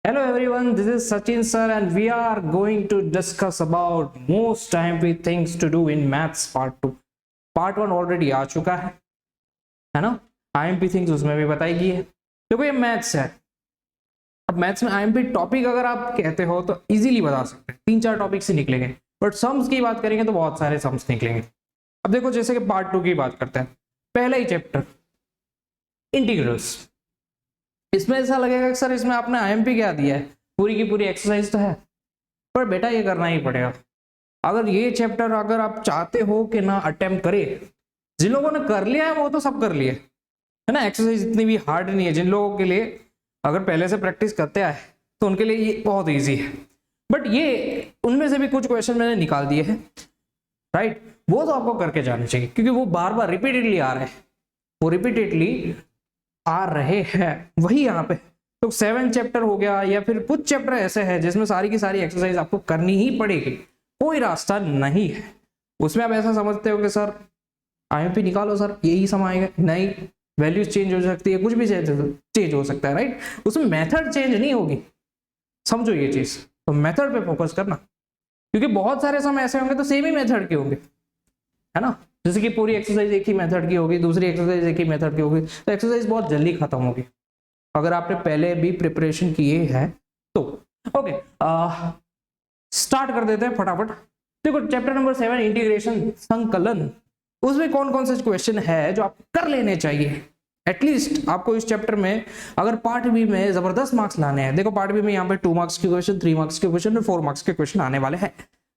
Hello everyone, this is Sachin sir and we are going to discuss about most IMP things to do in maths part 2. Part 1 already आ चुका है ना। IMP things उसमें भी बताई गई है। देखो ये मैथ्स है। अब मैथ्स में IMP टॉपिक अगर आप कहते हो तो इजीली बता सकते हैं, 3-4 टॉपिक से निकलेंगे, बट सम्स की बात करेंगे तो बहुत सारे सम्स निकलेंगे। अब देखो जैसे कि पार्ट 2 की बात करते हैं, पहला ही चैप्टर इंटीग्रल्स। इसमें ऐसा लगेगा कि सर इसमें आपने IMP क्या दिया है, पूरी की पूरी एक्सरसाइज तो है, पर बेटा ये करना ही पड़ेगा। अगर ये चैप्टर अगर आप चाहते हो कि ना अटेम्प्ट करे, जिन लोगों ने कर लिया है वो तो सब कर लिए है ना। एक्सरसाइज इतनी भी हार्ड नहीं है, जिन लोगों के लिए अगर पहले से प्रैक्टिस करते आए तो उनके लिए ये बहुत ईजी है। बट ये उनमें से भी कुछ क्वेश्चन मैंने निकाल दिए हैं, राइट। वो तो आपको करके जाने चाहिए क्योंकि वो बार बार रिपीटेडली आ रहे हैं, वो रिपीटेडली आ रहे हैं वही यहाँ पे। तो 7 चैप्टर हो गया, या फिर कुछ चैप्टर ऐसे हैं जिसमें सारी की सारी एक्सरसाइज आपको करनी ही पड़ेगी, कोई रास्ता नहीं है उसमें। आप ऐसा समझते हो कि सर IMP निकालो सर यही सम आएगा, नहीं, वैल्यूज चेंज हो सकती है, कुछ भी चेंज हो सकता है, राइट। उसमें मेथड चेंज नहीं होगी, समझो ये चीज। तो मेथड पे फोकस करना, क्योंकि बहुत सारे सम ऐसे होंगे तो सेम ही मेथड के होंगे, है ना। जैसे कि पूरी एक्सरसाइज एक ही मेथड की होगी, दूसरी एक्सरसाइज एक ही मेथड की होगी, तो एक्सरसाइज बहुत जल्दी खत्म होगी अगर आपने पहले भी प्रिपरेशन किए हैं तो। ओके, स्टार्ट कर देते हैं फटाफट। देखो चैप्टर नंबर 7 इंटीग्रेशन, संकलन, उसमें कौन कौन से क्वेश्चन है जो आप कर लेने चाहिए। एटलीस्ट आपको इस चैप्टर में अगर पार्ट बी में जबरदस्त मार्क्स लाने हैं, देखो पार्ट बी में यहाँ पे 2 मार्क्स के क्वेश्चन, 3 मार्क्स के क्वेश्चन और 4 मार्क्स के क्वेश्चन आने वाले हैं,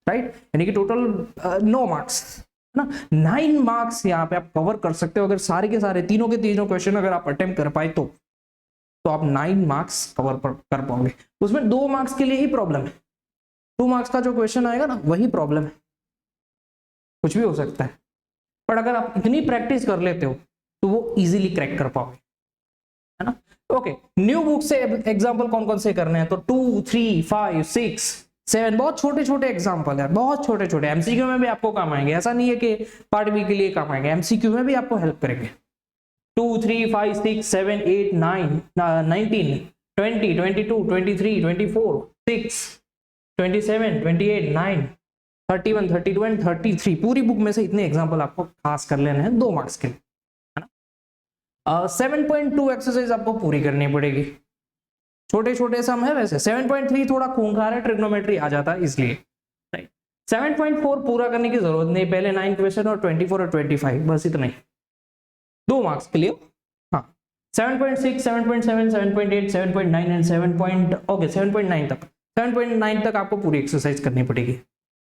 राइट। यानी कि टोटल 9 मार्क्स ना, 9 मार्क्स यहाँ पे आप कवर कर सकते हो अगर सारे के सारे तीनों के तीनों क्वेश्चन अगर आप अटेम्प्ट कर पाए तो आप 9 मार्क्स कवर कर पाओगे। उसमें 2 मार्क्स के लिए ही प्रॉब्लम है, 2 मार्क्स का जो क्वेश्चन आएगा ना वही प्रॉब्लम है, कुछ भी हो सकता है। पर अगर आप इतनी प्रैक्टिस कर लेते हो तो वो इजीली क्रैक कर पाओगे, है ना। ओके, न्यू बुक से एग्जांपल कौन कौन से करने हैं, तो 2, 3, 5, 6, 7, बहुत छोटे छोटे एग्जांपल है, बहुत छोटे छोटे। MCQ में भी आपको काम आएंगे, ऐसा नहीं है कि पार्ट बी के लिए काम आएंगे, MCQ में भी आपको हेल्प करेंगे। 2, 3, 5, 6, 7, 8, 9, 19, 20, 22, 23, 24, 6, 27, 28, 9, 31, 32 एंड 33, पूरी बुक में से इतने एग्जांपल आपको खास कर लेने हैं 2 मार्क्स के लिए, है ना। 7.2 एक्सरसाइज आपको पूरी करनी पड़ेगी, छोटे छोटे सम है वैसे। 7.3 थोड़ा खूंखार है, ट्रिग्नोमेट्री आ जाता है इसलिए, राइट। 7.4 पूरा करने की जरूरत नहीं, पहले 9 क्वेश्चन और 24 और 25, बस इतना ही, 2 मार्क्स के लिए। हाँ, 7.6, 7.7, 7.8, 7.9 एंड 7.9 तक, 7.9 तक आपको पूरी एक्सरसाइज करनी पड़ेगी,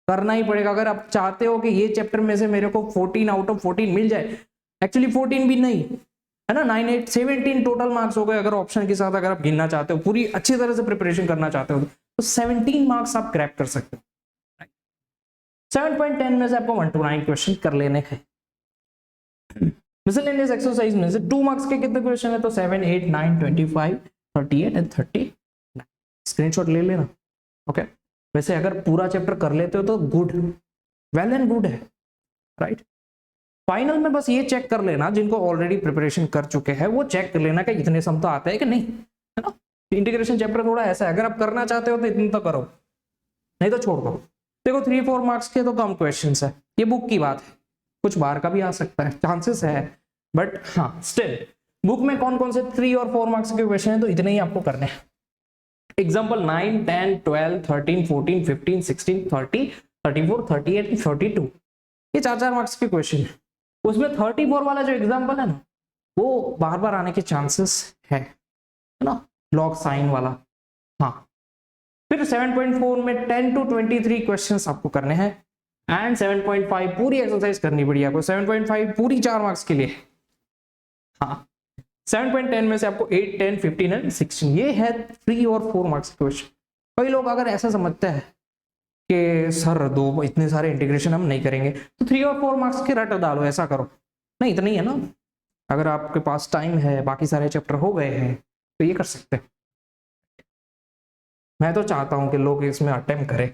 करना ही पड़ेगा अगर आप चाहते हो कि ये चैप्टर में से मेरे को 14 आउट ऑफ 14 मिल जाए। एक्चुअली 14 भी नहीं है ना, 9, 8, 17 टोटल मार्क्स हो गए अगर ऑप्शन के साथ अगर आप गिनना चाहते हो, पूरी अच्छी तरह से प्रिपरेशन करना चाहते हो तो 17 मार्क्स आप क्रैक कर सकते हो। 7.10 में से आपको 1 to 9 क्वेश्चन कर लेने हैं। मिसलेनियस एक्सरसाइज में से 2 मार्क्स के कितने क्वेश्चन है, तो 7, 8, 9, 25, 38 एंड 39। स्क्रीनशॉट ले लेना, ओके। वैसे अगर पूरा चैप्टर कर लेते हो तो गुड, वेल एंड गुड है, राइट। फाइनल में बस ये चेक कर लेना, जिनको ऑलरेडी प्रिपरेशन कर चुके हैं वो चेक कर लेना कि इतने सम तो आते हैं कि नहीं, है ना। इंटीग्रेशन चैप्टर थोड़ा ऐसा है, अगर आप करना चाहते हो तो इतने तो करो, नहीं तो छोड़ दो। देखो 3-4 मार्क्स के तो कम क्वेश्चंस है, ये बुक की बात है, कुछ बाहर का भी आ सकता है, चांसेस है, बट हाँ स्टिल बुक में कौन कौन से 3 और 4 मार्क्स के क्वेश्चन है तो इतने ही आपको करने हैं। एग्जाम्पल 9, 10, 12, 13, 14, 15, 16, 30, 34, 38, 32, ये 4-4 मार्क्स के क्वेश्चन है। उसमें 34 वाला जो एग्जाम्पल है ना वो बार बार आने के चांसेस है ना, लॉग साइन वाला। हाँ, फिर 7.4 में 10 to 23 क्वेश्चंस आपको करने हैं एंड 7.5 पूरी एक्सरसाइज करनी पड़ी आपको, 7.5 पूरी 4 मार्क्स के लिए। हाँ, 7.10 में से आपको 8, 10, 15 एंड 16, ये है 3 और 4 मार्क्स क्वेश्चन। कई लोग अगर ऐसा समझते हैं कि सर दो इतने सारे इंटीग्रेशन हम नहीं करेंगे तो 3 और 4 मार्क्स के रट डालो, ऐसा करो, नहीं इतना ही है ना। अगर आपके पास टाइम है, बाकी सारे चैप्टर हो गए हैं तो ये कर सकते हैं। मैं तो चाहता हूं कि लोग इसमें अटेम्प्ट करें,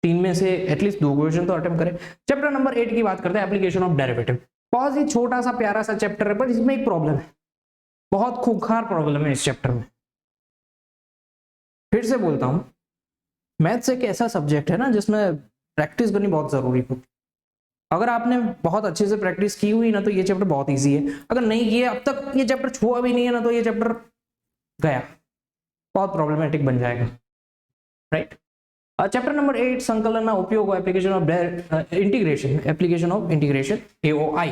3 में से एटलीस्ट 2 क्वेश्चन तो अटेम्प्ट करें। चैप्टर नंबर 8 की बात करते हैं, एप्लीकेशन ऑफ डेरिवेटिव। बहुत ही छोटा सा प्यारा सा चैप्टर है, पर इसमें एक प्रॉब्लम है, बहुत खूंखार प्रॉब्लम है इस चैप्टर में। फिर से बोलता हूँ, मैथ्स एक ऐसा सब्जेक्ट है ना जिसमें प्रैक्टिस करनी बहुत जरूरी होती है। अगर आपने बहुत अच्छे से प्रैक्टिस की हुई ना तो ये चैप्टर बहुत इजी है, अगर नहीं किया अब तक ये चैप्टर छुआ भी नहीं है ना तो ये चैप्टर गया, बहुत प्रॉब्लमेटिक बन जाएगा, राइट। चैप्टर नंबर 8 संकलन उपयोग application of integration, application of integration AOI।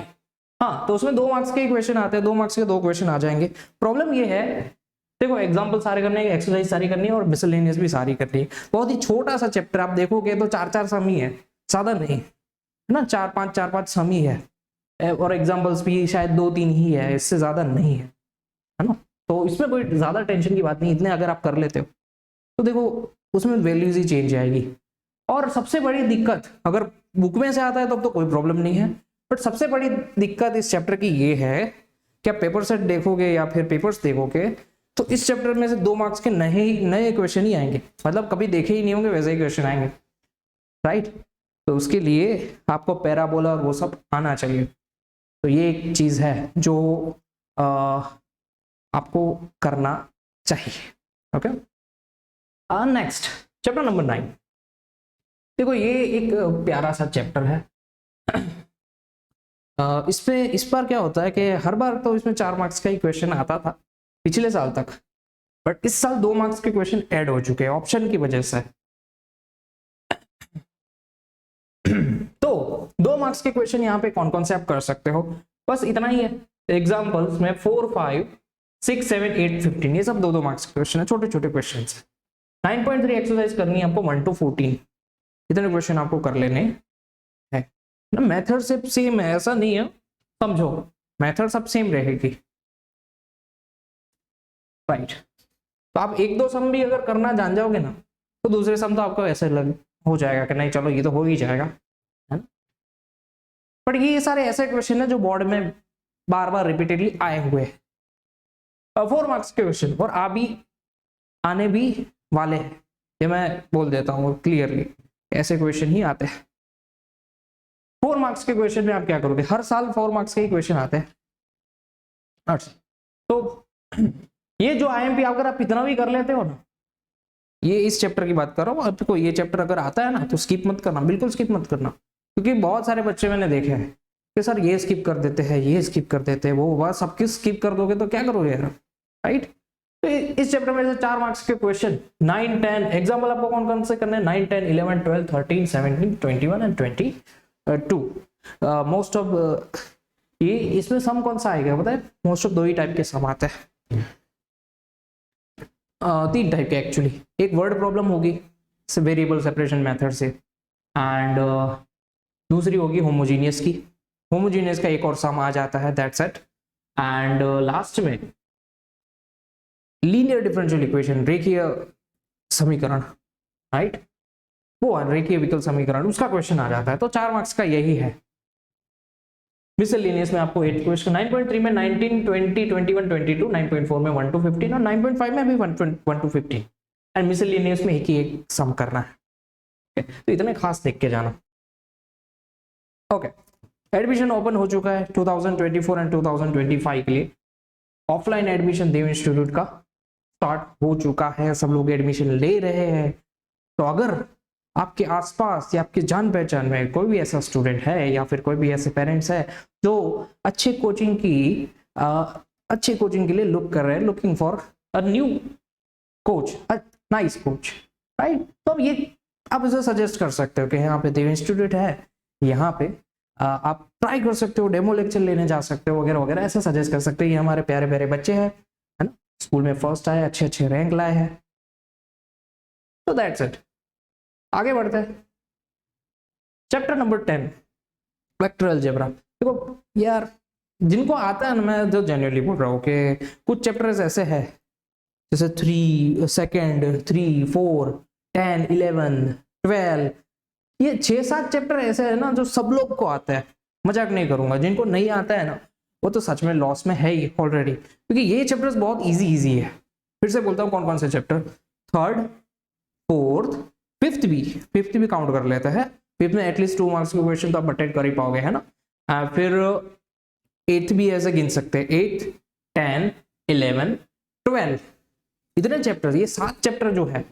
हाँ, तो उसमें 2 मार्क्स के क्वेश्चन आते हैं, 2 मार्क्स के 2 क्वेश्चन आ जाएंगे। प्रॉब्लम ये है, देखो एग्जाम्पल सारे करने हैं, एक्सरसाइज सारी करनी है और मिसलेनियस भी सारी करनी है। बहुत ही छोटा सा चैप्टर, आप देखोगे तो 4-4 सम ही है, ज्यादा नहीं है ना, 4-5 सम ही है और एग्जाम्पल्स भी शायद 2-3 ही है, इससे ज्यादा नहीं है ना। तो इसमें कोई ज्यादा टेंशन की बात नहीं, इतने अगर आप कर लेते हो तो देखो उसमें वैल्यूज ही चेंज आएगी। और सबसे बड़ी दिक्कत, अगर बुक में से आता है तब तो कोई प्रॉब्लम नहीं है, बट सबसे बड़ी दिक्कत इस चैप्टर की ये है कि आप पेपर सेट देखोगे या फिर पेपर्स देखोगे तो इस चैप्टर में से 2 मार्क्स के नए क्वेश्चन ही आएंगे, मतलब कभी देखे ही नहीं होंगे वैसे ही क्वेश्चन आएंगे, राइट। तो उसके लिए आपको पैराबोला और वो सब आना चाहिए। तो ये एक चीज है जो आपको करना चाहिए, ओके। Next chapter number 9। देखो ये एक प्यारा सा चैप्टर है। इस बार क्या होता है कि हर बार तो इसमें 4 मार्क्स का ही क्वेश्चन आता था पिछले साल तक, बट इस साल 2 मार्क्स के क्वेश्चन ऐड हो चुके हैं ऑप्शन की वजह से। तो 2 मार्क्स के क्वेश्चन यहाँ पे कौन कौन से आप कर सकते हो, बस इतना ही है। एग्जाम्पल्स में 4, 5, 6, 7, 8, 15 ये सब 2-2 मार्क्स के क्वेश्चन है, छोटे छोटे क्वेश्चन है। 9.3 एक्सरसाइज करनी है आपको 1 to 14, इतने क्वेश्चन आपको कर लेने हैं ना। मेथड सब सेम है, ऐसा नहीं है, समझो मेथड सब सेम रहेगी, राइट। तो आप 1-2 सम भी अगर करना जान जाओगे ना तो दूसरे सम तो आपको ऐसे लग हो जाएगा कि नहीं चलो ये तो हो ही जाएगा, है ना। बट ये सारे ऐसे क्वेश्चन है जो बोर्ड में बार बार रिपीटेडली आए हुए हैं, 4 मार्क्स के क्वेश्चन, और आने भी वाले हैं, ये मैं बोल देता हूँ क्लियरली, ऐसे क्वेश्चन ही आते हैं। 4 मार्क्स के क्वेश्चन में आप क्या करोगे, हर साल 4 मार्क्स के ही क्वेश्चन आते हैं। अच्छा, तो ये जो IMP अगर आप इतना भी कर लेते हो ना, ये इस चैप्टर की बात कर रहा हूँ, आपको ये चैप्टर अगर आता है ना तो स्किप मत करना, बिल्कुल स्किप मत करना, क्योंकि बहुत सारे बच्चे मैंने देखे हैं कि सर ये स्किप कर देते हैं, ये स्किप कर देते हैं, वो बस सब किस स्किप कर दोगे तो क्या करोगे यार, राइट। तो इस चैप्टर में से 4 मार्क्स के क्वेश्चन 9, 10 एग्जाम्पल आपको कौन कौन से करने हैं, 9, 10, 11, 12, 13, 17, 21 एंड 22। मोस्ट ऑफ ये इसमें सम कौन सा आएगा पता है, मोस्ट ऑफ 2 ही टाइप के सम आते हैं, 3 टाइप के एक्चुअली। एक वर्ड प्रॉब्लम होगी वेरिएबल सेपरेशन मेथड से, एंड दूसरी होगी होमोजीनियस की, होमोजीनियस का एक और सम आ जाता है, दैट्स इट। एंड लास्ट में लीनियर डिफरेंशियल इक्वेशन, रेखीय समीकरण, राइट, वो रेखीय विकल समीकरण, उसका क्वेश्चन आ जाता है। तो 4 मार्क्स का यही है। मिसलेनियस में आपको 8 क्वेश्चन, 9.3 में 19, 20, 21, 22, 9.4 में 1 to 15 और 9.5 में भी 1 to 15, एंड मिसलेनियस में एक ही एक सम करना है। तो इतने खास देख के जाना। ओके, एडमिशन ओपन हो चुका है 2024 एंड 2025 के लिए। ऑफलाइन एडमिशन देव इंस्टीट्यूट का स्टार्ट हो चुका है, सब लोग एडमिशन ले रहे हैं। तो अगर आपके आसपास या आपके जान पहचान में कोई भी ऐसा स्टूडेंट है या फिर कोई भी ऐसे पेरेंट्स है जो अच्छे कोचिंग के लिए लुक कर रहे हैं, looking for a new coach, nice coach, right, तो ये आप इसे सजेस्ट कर सकते हो कि यहाँ पे देव इंस्टीट्यूट है, यहाँ पे आप ट्राई कर सकते हो, डेमो लेक्चर लेने जा सकते हो वगैरह वगैरह, ऐसे सजेस्ट कर सकते हो। ये हमारे प्यारे प्यारे बच्चे हैं, है ना, स्कूल में फर्स्ट आए, अच्छे अच्छे रैंक लाए हैं। तो दैट्स इट, आगे बढ़ते हैं। Chapter number 10 vector algebra. देखो यार, जिनको आता है ना, मैं जो जेन्युइनली बोल रहा हूँ कि कुछ चैप्टर्स ऐसे हैं जैसे 3, 3, 4, 10, 11, 12, ये 6-7 चैप्टर ऐसे है ना जो सब लोग को आता है, मजाक नहीं करूंगा। जिनको नहीं आता है ना वो तो सच में लॉस में है ही ऑलरेडी, क्योंकि ये चैप्टर्स बहुत इजी है। फिर से बोलता हूँ कौन कौन से चैप्टर, 3rd, 4th, 5th भी काउंट कर लेते हैं। 5th में एटलीस्ट 2 मार्क्स के क्वेश्चन तो आप अटेंड कर ही पाओगे, है ना। फिर 8th भी ऐसे गिन सकते हैं, 8, 10, 11, 12 इतने चैप्टर, ये 7 चैप्टर जो है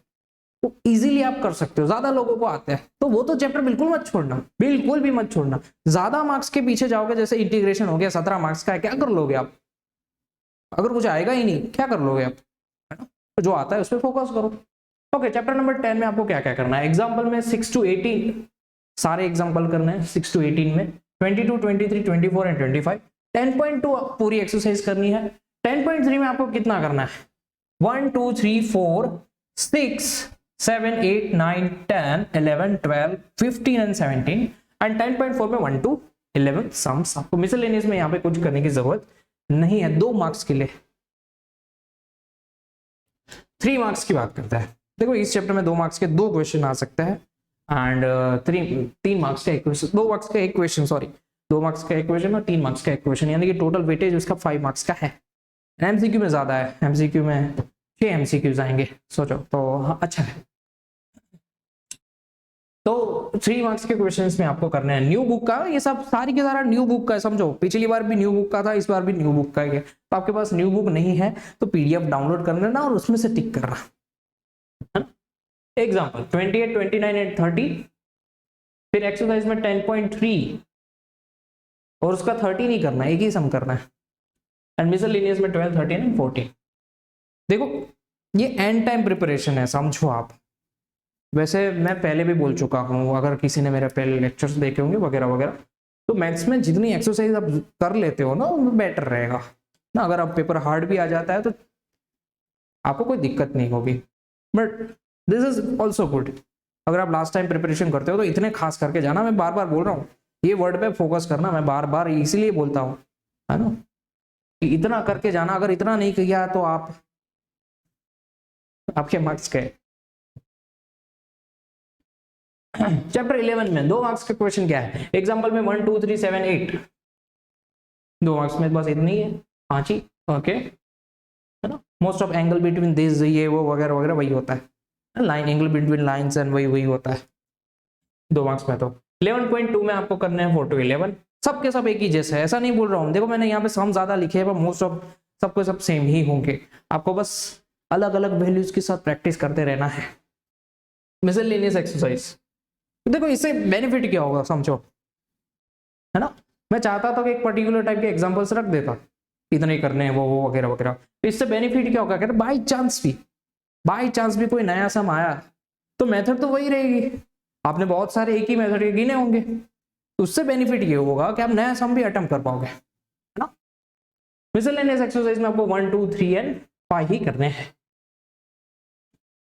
वो इजीली आप कर सकते हो, ज्यादा लोगों को आते हैं, तो वो तो चैप्टर बिल्कुल मत छोड़ना, बिल्कुल भी मत छोड़ना। ज्यादा मार्क्स के पीछे जाओगे, जैसे इंटीग्रेशन हो गया 17 मार्क्स का है, क्या कर लोगे आप? अगर कुछ आएगा ही नहीं क्या कर लोगे आप, है ना? तो जो आता है उस पर फोकस करो। ओके, चैप्टर नंबर 10 में आपको क्या क्या करना है? एग्जाम्पल में 6 to 18 सारे एग्जाम्पल करने हैं, 6 to 18 में 22, 23, 24 एंड 25। 10.2 पूरी एक्सरसाइज करनी है। 10.3 में आपको कितना करना है? 1 2 3 4 6 7 8 9 10 11 12 15 एंड 17 एंड 10.4 में 1 to 11 सम्स। आपको मिसलेनियस में यहाँ पे कुछ करने की जरूरत नहीं है। 2 मार्क्स के लिए 3 मार्क्स की बात करता है। देखो इस चैप्टर में 2 मार्क्स के 2 क्वेश्चन आ सकते हैं एंड 3 मार्क्स का एक क्वेश्चन, 2 मार्क्स का एक क्वेश्चन, सॉरी 2 मार्क्स का एक क्वेश्चन और 3 मार्क्स का एक क्वेश्चन, यानी कि टोटल वेटेज उसका 5 मार्क्स का है। एमसीक्यू में ज्यादा है, एमसीक्यू में 6 एमसीक्यूज आएंगे, सोचो तो हाँ, अच्छा है। तो 3 मार्क्स के क्वेश्चंस में आपको करना है न्यू बुक का, ये सब सारी के सारा न्यू बुक का है, समझो पिछली बार भी न्यू बुक का था, इस बार भी न्यू बुक का है। तो आपके पास न्यू बुक नहीं है तो पीडीएफ डाउनलोड कर लेना और उसमें से टिक करना, है ना? एग्जाम्पल 28, 29 एंड 30, फिर एक्सरसाइज में 10.3 और उसका 30 नहीं करना, एक ही सम करना है, एंड मिसलेनियस में 12, 13 एंड 14। देखो ये एंड टाइम प्रिपरेशन है, समझो आप। वैसे मैं पहले भी बोल चुका हूँ, अगर किसी ने मेरे पहले लेक्चर्स देखे होंगे वगैरह वगैरह, तो मैथ्स में जितनी एक्सरसाइज आप कर लेते हो ना वो बेटर रहेगा ना। अगर आप पेपर हार्ड भी आ जाता है तो आपको कोई दिक्कत नहीं होगी, but this is also good. अगर आप लास्ट टाइम प्रिपरेशन करते हो तो इतने खास करके जाना, मैं बार बार बोल रहा हूँ ये वर्ड पे फोकस करना, मैं बार बार इसीलिए बोलता हूँ, है ना, कि इतना करके जाना। अगर इतना नहीं किया तो आपके मार्क्स गए। चैप्टर 11 में 2 मार्क्स का क्वेश्चन क्या है? एग्जांपल में 1 2 3 7 8, 2 मार्क्स में बस इतनी है, 5 ही। ओके, है ना? Most of angle between this, ये वो वगैरह वगैरह वही होता है, line angle between lines and वही होता है 2 मार्क्स में। तो 11.2 में आपको करना है 4 to 11, सबके सब एक ही जैसे है, ऐसा नहीं बोल रहा हूँ। देखो मैंने यहाँ पे सम ज्यादा लिखे हैं पर मोस्ट ऑफ सबके सब सेम ही होंगे, आपको बस अलग अलग वैल्यूज के साथ प्रैक्टिस करते रहना है। मिसलेनियस एक्सरसाइज, देखो इससे बेनिफिट क्या होगा समझो, है ना? मैं चाहता था कि एक पर्टिकुलर टाइप के एग्जांपल्स रख देता, इतने करने हैं वो वगैरह वगैरह। तो इससे बेनिफिट क्या होगा, कहते बाई चांस भी कोई नया सम आया तो मेथड तो वही रहेगी, आपने बहुत सारे एक ही मेथड के गिने होंगे, तो उससे बेनिफिट ये होगा कि आप नया सम भी अटेम्प्ट कर पाओगे, है ना? मिसलेनियस एक्सरसाइज में आपको 1 2 3 एंड 5 ही करने हैं।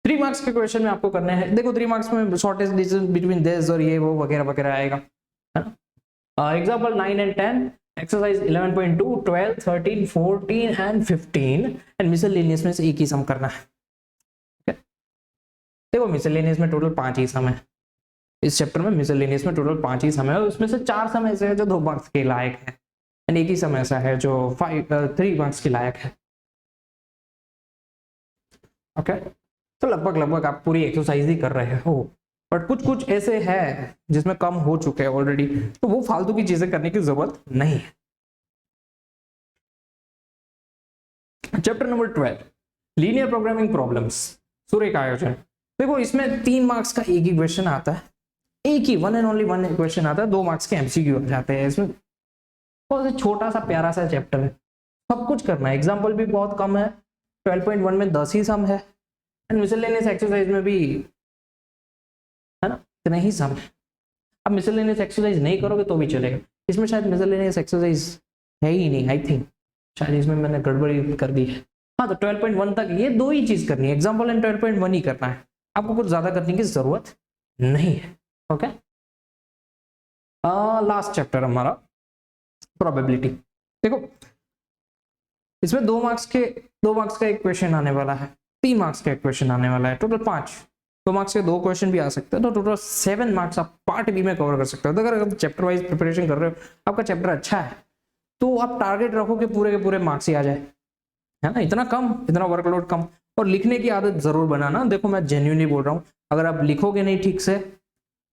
3 मार्क्स के क्वेश्चन में आपको करने हैं। देखो 3 मार्क्स में शॉर्टेस्ट डिस्टेंस बिटवीन दिस और ये वो वगैरह वगैरह आएगा, है ना? Example 9 and 10, exercise 11.2, 12, 13, 14 and 15 and miscellaneous में से एक ही सम करना है। देखो मिसलेनियस में टोटल 5 ही सम है, इस चैप्टर में मिसलेनियस में टोटल 5 ही सम है, और उसमें से 4 सम ऐसे है जो 2 मार्क्स के लायक है, एंड एक ही सम ऐसा है जो 3 मार्क्स के लायक है। ओके, तो लगभग आप पूरी एक्सरसाइज ही कर रहे हो, बट कुछ ऐसे है जिसमें कम हो चुके हैं ऑलरेडी, तो वो फालतू की चीजें करने की जरूरत नहीं है। Chapter number 12, linear programming problems, सूर्य का आयोजन। देखो इसमें 3 मार्क्स का एक ही क्वेश्चन आता है, एक ही one and only one question आता है, 2 मार्क्स के एमसीक्यू आ जाते हैं। इसमें बहुत छोटा सा प्यारा सा चैप्टर है, सब कुछ करना है। एग्जाम्पल भी बहुत कम है, 12.1 में 10 ही सम है, एंड मिसलेनियस एक्सरसाइज में भी, है ना, इतना ही सम है। अब मिसलेनियस एक्सरसाइज नहीं करोगे तो भी चलेगा, इसमें शायद मिसलेनियस एक्सरसाइज है ही नहीं, आई थिंक शायद इसमें मैंने गड़बड़ी कर दी है। हाँ, तो 12.1 तक ये 2 ही चीज करनी है, एग्जाम्पल एंड 12.1 ही करना है, आपको कुछ ज्यादा करने की जरूरत नहीं है। ओके, लास्ट चैप्टर हमारा प्रोबेबिलिटी। देखो इसमें 2 मार्क्स का एक क्वेश्चन आने वाला है, 3 मार्क्स का एक क्वेश्चन आने वाला है, टोटल 5। 2 मार्क्स के 2 क्वेश्चन भी आ सकते हैं, तो टोटल 7 मार्क्स आप पार्ट बी में कवर कर सकते हो। तो अगर आप चैप्टर वाइज प्रिपरेशन कर रहे हो, आपका चैप्टर अच्छा है, तो आप टारगेट रखो कि पूरे के पूरे मार्क्स ही आ जाए, है ना? इतना वर्कलोड कम, और लिखने की आदत जरूर बनाना। देखो मैं जेन्युइनली बोल रहा हूँ, अगर आप लिखोगे नहीं ठीक से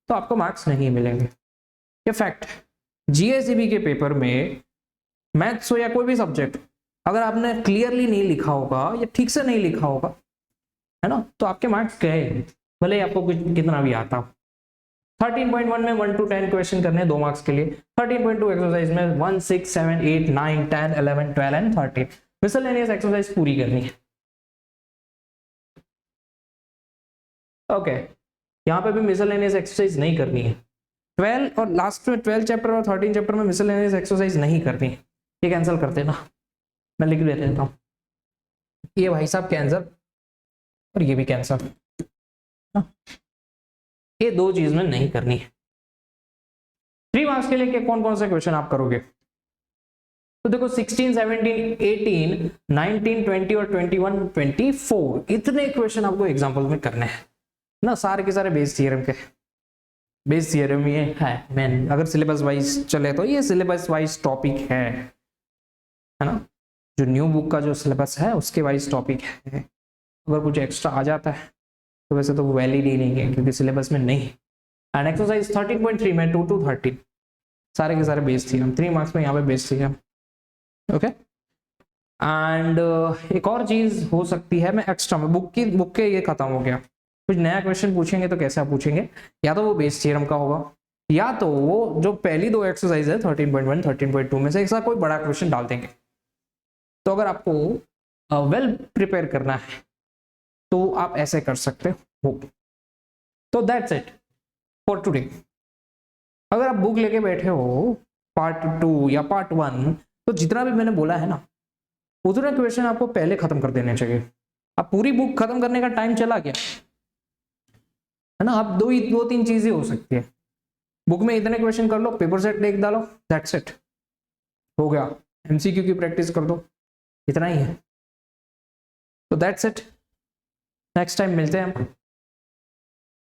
तो आपको मार्क्स नहीं मिलेंगे, ये फैक्ट है। जीएसईबी के पेपर में मैथ्स हो या कोई भी सब्जेक्ट, अगर आपने क्लियरली नहीं लिखा होगा या ठीक से नहीं लिखा होगा है ना, तो आपके मार्क्स गए, भले ही आपको कुछ कितना भी आता हो। 13.1 में 1 to 10 क्वेश्चन करने 2 मार्क्स के लिए। 13.2 एक्सरसाइज में 1, 6, 7, 8, 9, 10, 11, 12 एंड 13 मिसलेनियस एक्सरसाइज पूरी करनी है। ओके, यहाँ पे भी मिसलेनियस एक्सरसाइज नहीं करनी है। 12 और लास्ट में 12 चैप्टर और 13 चैप्टर में मिसलेनियस एक्सरसाइज नहीं करनी है, ये कैंसिल कर देना, मैं लिख देता हूँ, ये भाई साहब कैंसिल और ये भी कैंसिल, ये 2 चीज में नहीं करनी है। 3 मार्क्स के लिए कौन कौन से क्वेश्चन आप करोगे? तो देखो 16, 17, 18, 19, 20 और 21, 24 इतने क्वेश्चन आपको एग्जाम्पल में करने हैं ना, सारे के सारे बेस थ्योरम के। बेस थ्योरम ये है मेन, अगर सिलेबस वाइज चले तो ये सिलेबस वाइज टॉपिक है ना, जो न्यू बुक का जो सिलेबस है उसके वाइज टॉपिक है। अगर कुछ एक्स्ट्रा आ जाता है तो वैसे तो वैलिड ही नहीं है क्योंकि सिलेबस में नहीं। एंड एक्सरसाइज 13.3 में 2 to 13 सारे के सारे बेस थ्योरम, 3 मार्क्स में यहाँ पे बेस थ्योरम। ओके, एंड एक और चीज हो सकती है, मैं एक्स्ट्रा में बुक के ये खत्म हो गया, कुछ नया क्वेश्चन पूछेंगे तो कैसे आप पूछेंगे, या तो वो बेस थ्योरम का होगा या तो वो जो पहली 2 एक्सरसाइज है 13.1 13.2 में से एक साथ कोई बड़ा क्वेश्चन डाल देंगे। तो अगर आपको वेल प्रिपेयर करना है तो आप ऐसे कर सकते हो। तो दैट्स इट फॉर टुडे। अगर आप बुक लेके बैठे हो पार्ट 2 या पार्ट 1, तो जितना भी मैंने बोला है ना उतने क्वेश्चन आपको पहले खत्म कर देने चाहिए। अब पूरी बुक खत्म करने का टाइम चला गया है ना, अब 2-3 चीजें हो सकती है, बुक में इतने क्वेश्चन कर लो, पेपर सेट देख डालो, दैट्स इट, हो गया। एमसीक्यू की प्रैक्टिस कर दो, इतना ही है। तो दैट्स इट, नेक्स्ट टाइम मिलते हैं हम।